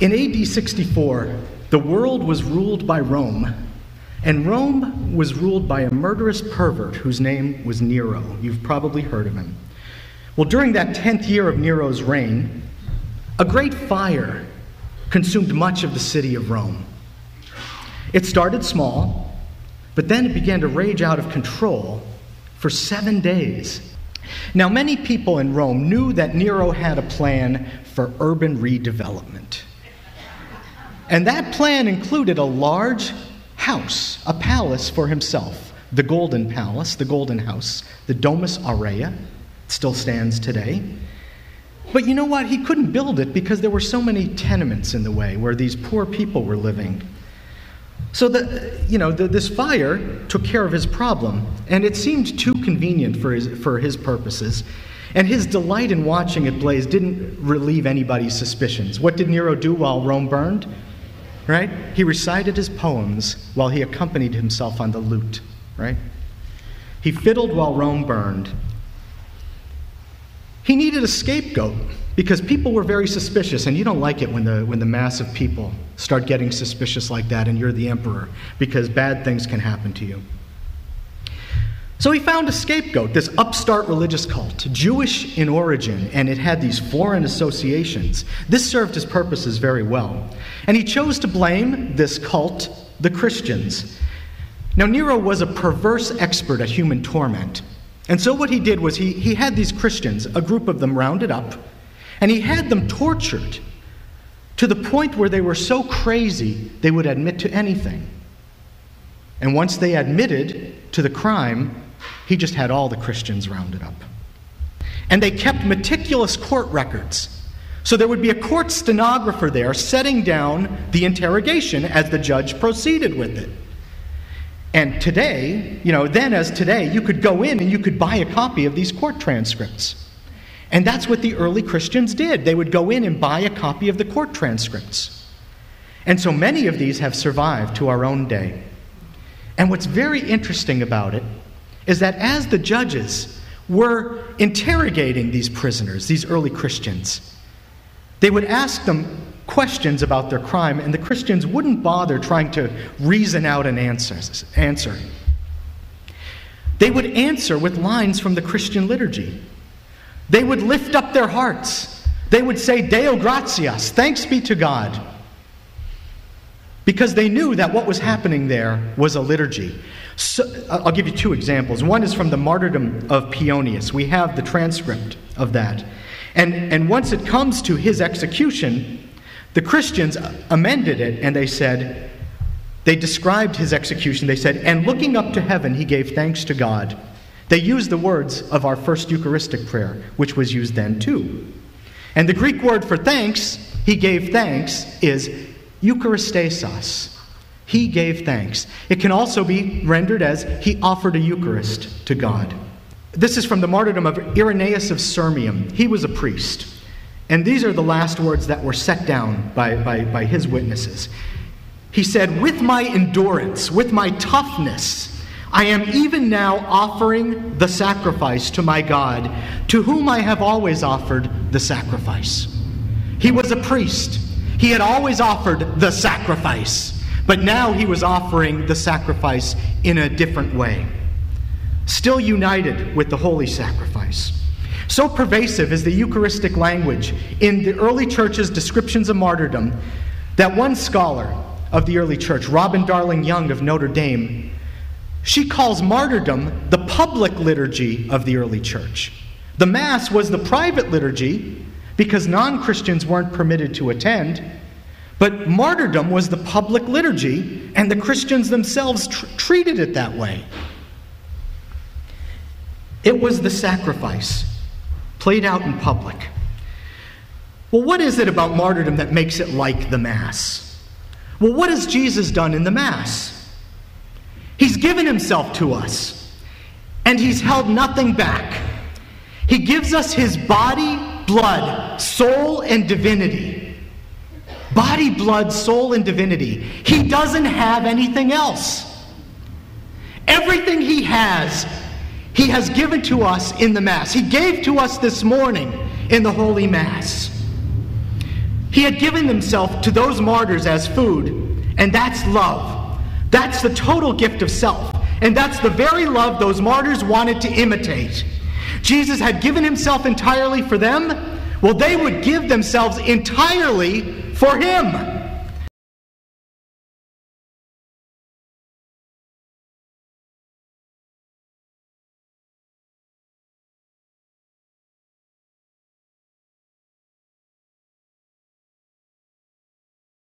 In AD 64, the world was ruled by Rome, and Rome was ruled by a murderous pervert whose name was Nero. You've probably heard of him. Well, during that 10th year of Nero's reign, a great fire consumed much of the city of Rome. It started small, but then it began to rage out of control for 7 days. Now, many people in Rome knew that Nero had a plan for urban redevelopment. And that plan included a large house, a palace for himself, the Golden Palace, the Golden House, the Domus Aurea. It still stands today. But you know what? He couldn't build it because there were so many tenements in the way where these poor people were living. So this fire took care of his problem, and it seemed too convenient for his purposes. And his delight in watching it blaze didn't relieve anybody's suspicions. What did Nero do while Rome burned? Right? He recited his poems while he accompanied himself on the lute. Right? He fiddled while Rome burned. He needed a scapegoat because people were very suspicious, and you don't like it when the mass of people start getting suspicious like that and you're the emperor, because bad things can happen to you. So he found a scapegoat, this upstart religious cult, Jewish in origin, and it had these foreign associations. This served his purposes very well. And he chose to blame this cult the Christians. Now, Nero was a perverse expert at human torment. And so what he did was he had these Christians, a group of them, rounded up, and he had them tortured to the point where they were so crazy they would admit to anything. And once they admitted to the crime, he just had all the Christians rounded up. And they kept meticulous court records. So there would be a court stenographer there setting down the interrogation as the judge proceeded with it. And today, then as today, you could go in and you could buy a copy of these court transcripts. And that's what the early Christians did. They would go in and buy a copy of the court transcripts. And so many of these have survived to our own day. And what's very interesting about it is that as the judges were interrogating these prisoners, these early Christians, they would ask them questions about their crime, and the Christians wouldn't bother trying to reason out an answer. They would answer with lines from the Christian liturgy. They would lift up their hearts. They would say, Deo gratias, thanks be to God. Because they knew that what was happening there was a liturgy. So, I'll give you 2 examples. One is from the martyrdom of Pionius. We have the transcript of that. And once it comes to his execution, the Christians amended it, and they described his execution. They said, and looking up to heaven, he gave thanks to God. They used the words of our first Eucharistic prayer, which was used then too. And the Greek word for thanks, he gave thanks, is Eucharistesos. He gave thanks. It can also be rendered as he offered a Eucharist to God. This is from the martyrdom of Irenaeus of Sirmium. He was a priest. And these are the last words that were set down by his witnesses. He said, with my endurance, with my toughness, I am even now offering the sacrifice to my God, to whom I have always offered the sacrifice. He was a priest. He had always offered the sacrifice, but now he was offering the sacrifice in a different way, still united with the holy sacrifice. So pervasive is the Eucharistic language in the early church's descriptions of martyrdom that one scholar of the early church, Robin Darling Young of Notre Dame, she calls martyrdom the public liturgy of the early church. The Mass was the private liturgy because non-Christians weren't permitted to attend, but martyrdom was the public liturgy, and the Christians themselves treated it that way. It was the sacrifice played out in public. Well, what is it about martyrdom that makes it like the Mass? Well, what has Jesus done in the Mass? He's given himself to us, and he's held nothing back. He gives us his body, blood, soul, and divinity. Body, blood, soul, and divinity. He doesn't have anything else. Everything he has given to us in the Mass. He gave to us this morning in the Holy Mass. He had given himself to those martyrs as food, and that's love. That's the total gift of self, and that's the very love those martyrs wanted to imitate. Jesus had given himself entirely for them. Well, they would give themselves entirely for him.